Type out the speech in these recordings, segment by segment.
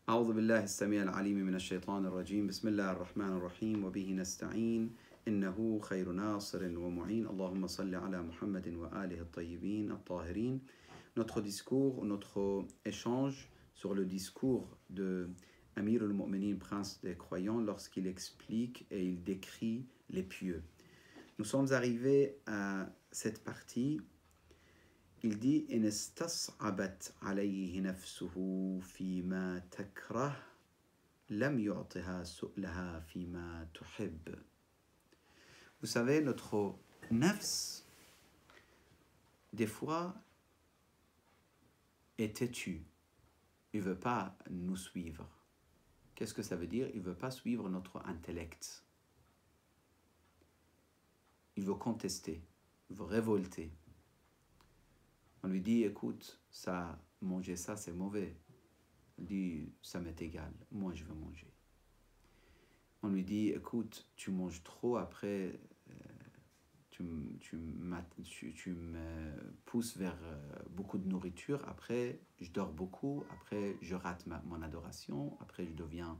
أعوذ بالله السميع العليم من الشيطان الرجيم بسم الله الرحمن الرحيم وبه نستعين إنه خير ناصر ومعين اللهم صل على محمد وآله الطيبين الطاهرين. Notre discours, notre échange sur le discours de Amir al-Mu'minin, prince des croyants, lorsqu'il explique et il décrit les pieux. Nous sommes arrivés à cette partie. Il dit إن استصعبت عليه نفسه فيما تكره لم يعطها سؤلها فيما تحب. Vous savez, notre nafs, des fois, est têtu. Il ne veut pas nous suivre. Qu'est-ce que ça veut dire? Il ne veut pas suivre notre intellect. Il veut contester, il veut révolter. On lui dit, écoute, ça, manger ça, c'est mauvais. Il dit, ça m'est égal, moi je veux manger. On lui dit, écoute, tu manges trop, après tu me pousses vers beaucoup de nourriture, après je dors beaucoup, après je rate mon adoration, après je deviens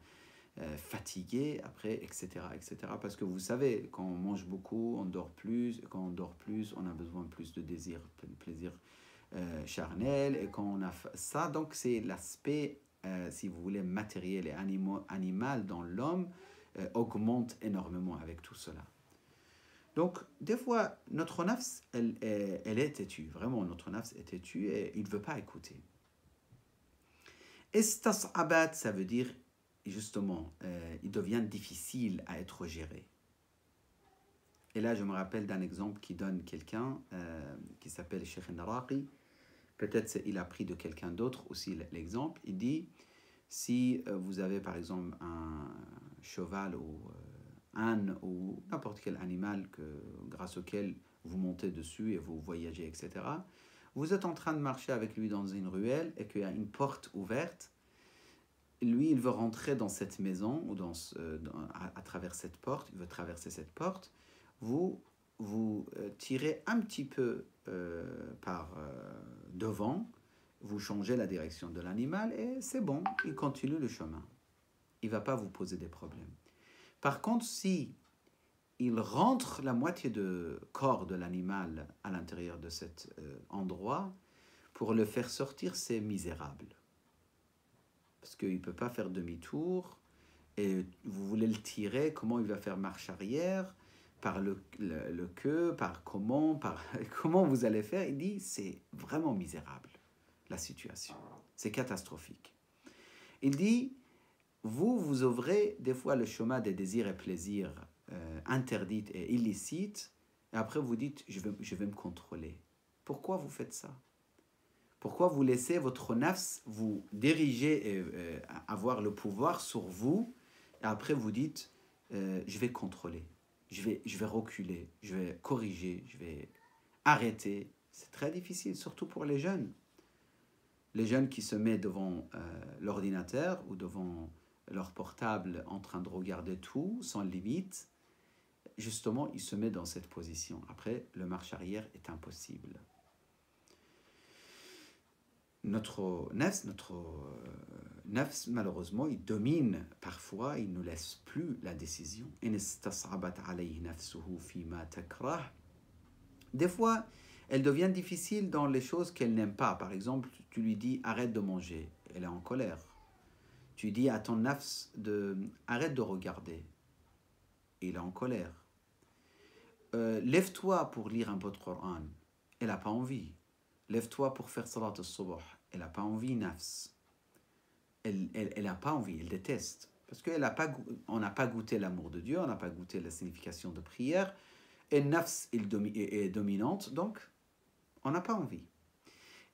fatigué, après, etc., etc. Parce que vous savez, quand on mange beaucoup, on dort plus, et quand on dort plus, on a besoin de plus de désir, de plaisir charnel, et quand on a ça, donc c'est l'aspect, si vous voulez, matériel et animal dans l'homme augmente énormément avec tout cela. Donc, des fois, notre nafs, elle est têtue, vraiment, notre nafs est têtue et il ne veut pas écouter. Istas'abat, ça veut dire, justement, il devient difficile à être géré. Et là, je me rappelle d'un exemple qui donne quelqu'un qui s'appelle Cheikh Naraqi. Peut-être il a pris de quelqu'un d'autre aussi l'exemple. Il dit, si vous avez par exemple un cheval ou âne ou n'importe quel animal grâce auquel vous montez dessus et vous voyagez, etc., vous êtes en train de marcher avec lui dans une ruelle et qu'il y a une porte ouverte. Lui, il veut rentrer dans cette maison ou à travers cette porte, il veut traverser cette porte. Vous tirez un petit peu par devant, vous changez la direction de l'animal et c'est bon, il continue le chemin. Il ne va pas vous poser des problèmes. Par contre, si il rentre la moitié du corps de l'animal à l'intérieur de cet endroit, pour le faire sortir, c'est misérable. Parce qu'il ne peut pas faire demi-tour et vous voulez le tirer, comment il va faire marche arrière? Par le queue, par comment vous allez faire? Il dit, c'est vraiment misérable, la situation. C'est catastrophique. Il dit, vous ouvrez des fois le chemin des désirs et plaisirs interdits et illicites, et après vous dites, je vais me contrôler. Pourquoi vous faites ça? Pourquoi vous laissez votre nafs vous diriger et avoir le pouvoir sur vous, et après vous dites, je vais contrôler. Je vais reculer, je vais corriger, je vais arrêter. C'est très difficile, surtout pour les jeunes. Les jeunes qui se mettent devant l'ordinateur ou devant leur portable en train de regarder tout, sans limite, justement, ils se mettent dans cette position. Après, le marche arrière est impossible. Notre nafs, malheureusement, il domine parfois, il ne laisse plus la décision. Des fois, elle devient difficile dans les choses qu'elle n'aime pas. Par exemple, tu lui dis arrête de manger, elle est en colère. Tu dis à ton nafs arrête de regarder, il est en colère. Lève-toi pour lire un peu de Coran, elle n'a pas envie. Lève-toi pour faire salat al-subh, elle n'a pas envie, nafs. Elle n'a pas envie, elle déteste. Parce qu'on n'a pas goûté l'amour de Dieu, on n'a pas goûté la signification de prière, et nafs est dominante, donc on n'a pas envie.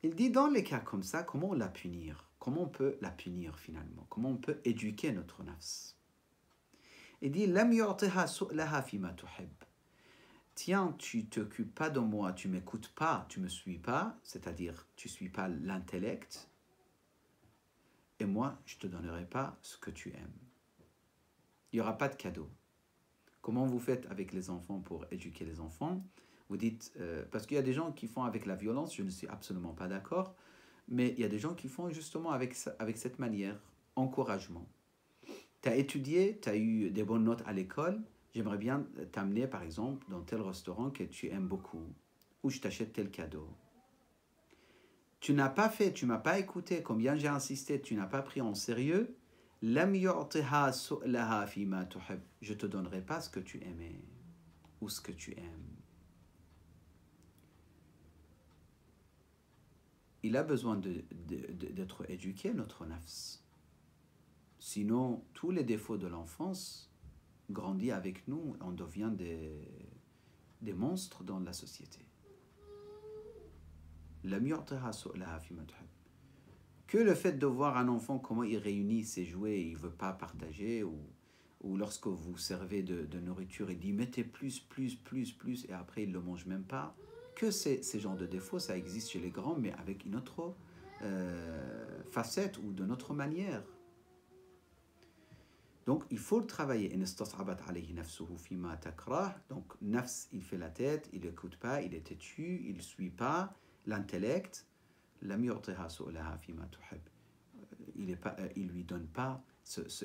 Il dit, dans les cas comme ça, comment la punir? Comment on peut la punir finalement? Comment on peut éduquer notre nafs? Il dit, lam yu'tiha su'laha fima tuhib. Tiens, tu ne t'occupes pas de moi, tu ne m'écoutes pas, tu ne me suis pas, c'est-à-dire tu ne suis pas l'intellect, et moi, je ne te donnerai pas ce que tu aimes. Il n'y aura pas de cadeau. Comment vous faites avec les enfants pour éduquer les enfants? Vous dites, parce qu'il y a des gens qui font avec la violence, je ne suis absolument pas d'accord, mais il y a des gens qui font justement avec cette manière. encouragement. Tu as étudié, tu as eu des bonnes notes à l'école, j'aimerais bien t'amener par exemple dans tel restaurant que tu aimes beaucoup, ou je t'achète tel cadeau. Tu n'as pas fait, tu m'as pas écouté, combien j'ai insisté, tu n'as pas pris en sérieux. لم يعطها سؤلها فيما تحب. Je te donnerai pas ce que tu aimais ou ce que tu aimes. Il a besoin d'être éduqué, notre nafs. Sinon, tous les défauts de l'enfance grandissent avec nous, on devient des monstres dans la société. لم يعطها سؤلها فيما تحب. Que le fait de voir un enfant, comment il réunit ses jouets, il ne veut pas partager, ou lorsque vous servez de nourriture, il dit mettez plus, et après il ne le mange même pas. Que ces genres de défauts, ça existe chez les grands, mais avec une autre facette ou d'une autre manière. Donc il faut le travailler. Donc nafs, il fait la tête, il n'écoute pas, il est têtu, il ne suit pas l'intellect. Il lui donne pas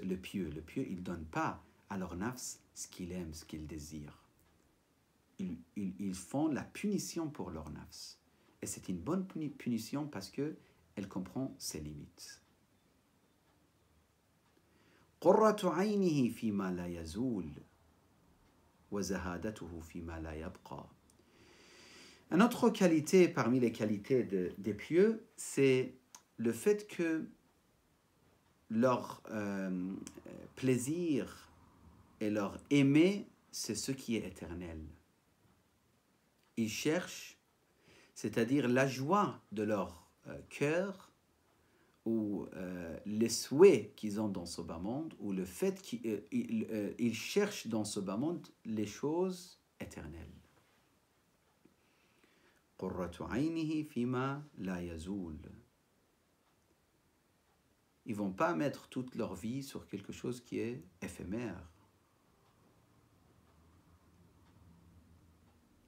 le pieux. Le pieux, il donne pas à leur nafs ce qu'il aime, ce qu'il désire. Ils font la punition pour leur nafs. Et c'est une bonne punition parce qu'elle comprend ses limites. قرة عينه فيما لا يزول وزهادته فيما لا يبقى. Une autre qualité parmi les qualités des pieux, c'est le fait que leur plaisir et leur aimer, c'est ce qui est éternel. Ils cherchent, c'est-à-dire la joie de leur cœur, ou les souhaits qu'ils ont dans ce bas monde, ou le fait qu'ils cherchent dans ce bas monde les choses éternelles. قرة عينه فيما لا يزول. Ils ne vont pas mettre toute leur vie sur quelque chose qui est éphémère.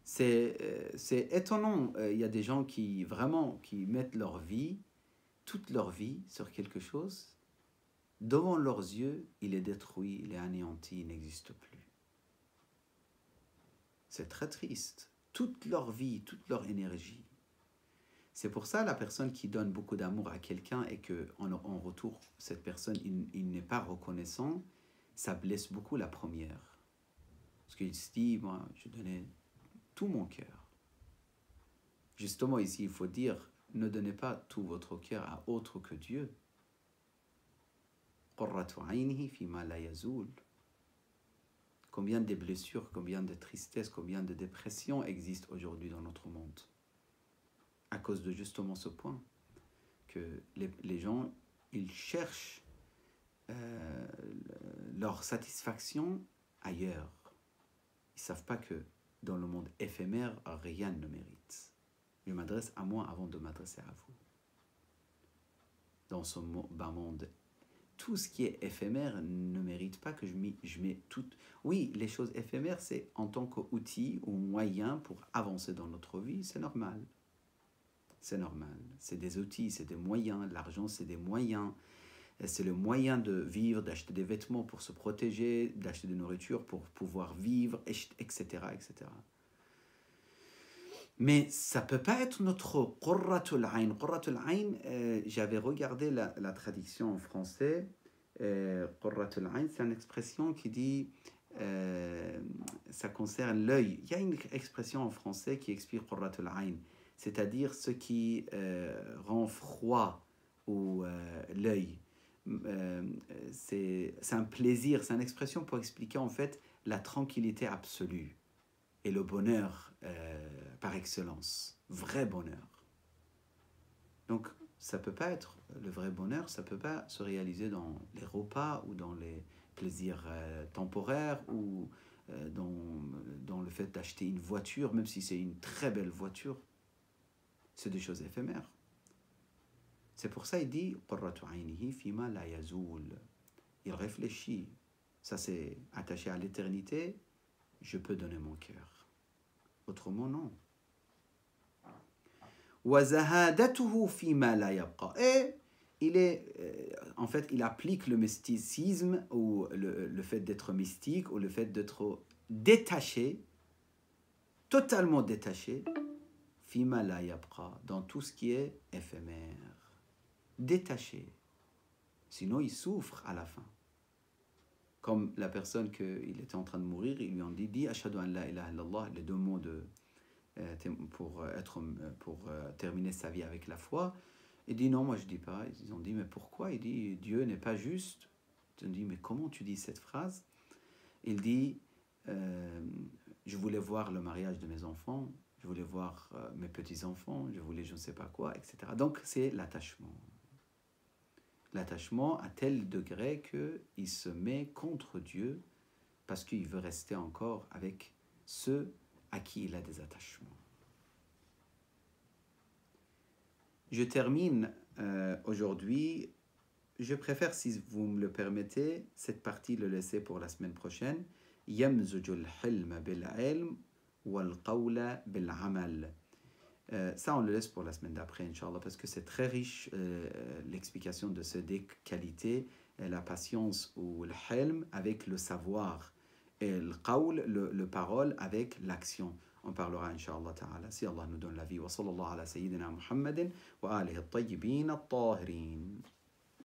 C'est étonnant, il y a des gens qui mettent toute leur vie sur quelque chose. Devant leurs yeux, il est détruit, il est anéanti, il n'existe plus. C'est très triste. Toute leur vie, toute leur énergie. C'est pour ça la personne qui donne beaucoup d'amour à quelqu'un et qu'en retour, cette personne, il n'est pas reconnaissant, ça blesse beaucoup la première. Parce qu'il se dit, moi, je donnais tout mon cœur. Justement, ici, il faut dire, ne donnez pas tout votre cœur à autre que Dieu. قرة عينه فيما لا يزول. Combien de blessures, combien de tristesses, combien de dépressions existent aujourd'hui dans notre monde à cause de justement ce point, que les gens, ils cherchent leur satisfaction ailleurs. Ils ne savent pas que dans le monde éphémère, rien ne mérite. Je m'adresse à moi avant de m'adresser à vous. Dans ce bas monde, tout ce qui est éphémère ne mérite pas que je mets tout. Oui, les choses éphémères, c'est en tant qu'outil ou moyen pour avancer dans notre vie, c'est normal. C'est normal. C'est des outils, c'est des moyens. L'argent, c'est des moyens. C'est le moyen de vivre, d'acheter des vêtements pour se protéger, d'acheter de nourriture pour pouvoir vivre, etc., etc. Mais ça ne peut pas être notre qurratul ayn. Qurratul ayn, j'avais regardé la traduction en français. Qurratul ayn, c'est une expression qui dit, ça concerne l'œil. Il y a une expression en français qui explique qurratul ayn, c'est-à-dire ce qui rend froid l'œil. C'est un plaisir, c'est une expression pour expliquer en fait la tranquillité absolue et le bonheur par excellence, vrai bonheur. Donc ça peut pas être le vrai bonheur, ça peut pas se réaliser dans les repas ou dans les plaisirs temporaires ou dans le fait d'acheter une voiture, même si c'est une très belle voiture. C'est des choses éphémères. C'est pour ça il dit qurratu aynihi fima la yazul. Il réfléchit. Ça c'est attaché à l'éternité. Je peux donner mon cœur. Autrement non. Wa zahadatuhu fima la yabqa. Et en fait, il applique le mysticisme ou le fait d'être mystique ou le fait d'être détaché, totalement détaché, fima la yabqa, dans tout ce qui est éphémère. Détaché. Sinon, il souffre à la fin. Comme la personne qu'il était en train de mourir, ils lui ont dit Ashhadu an la ilaha illallah, les deux mots pour terminer sa vie avec la foi. Il dit non, moi je dis pas. Ils ont dit mais pourquoi? Il dit Dieu n'est pas juste. Ils ont dit mais comment tu dis cette phrase? Il dit je voulais voir le mariage de mes enfants, je voulais voir mes petits-enfants, je voulais je ne sais pas quoi, etc. Donc c'est l'attachement. L'attachement à tel degré qu'il se met contre Dieu parce qu'il veut rester encore avec ceux à qui il a des attachements. Je termine aujourd'hui. Je préfère, si vous me le permettez, cette partie le laisser pour la semaine prochaine. يمزج الحلم بالعلم والقول بالعمل. Ça, on le laisse pour la semaine d'après, Inch'Allah, parce que c'est très riche l'explication de ces deux qualités, la patience ou le hilm avec le savoir, et le qawl, le parole avec l'action. On parlera, Inch'Allah ta'ala, si Allah nous donne la vie. Wa sallallahu ala sayyidina Muhammadin wa alihi at-tayyibin at-tahirin.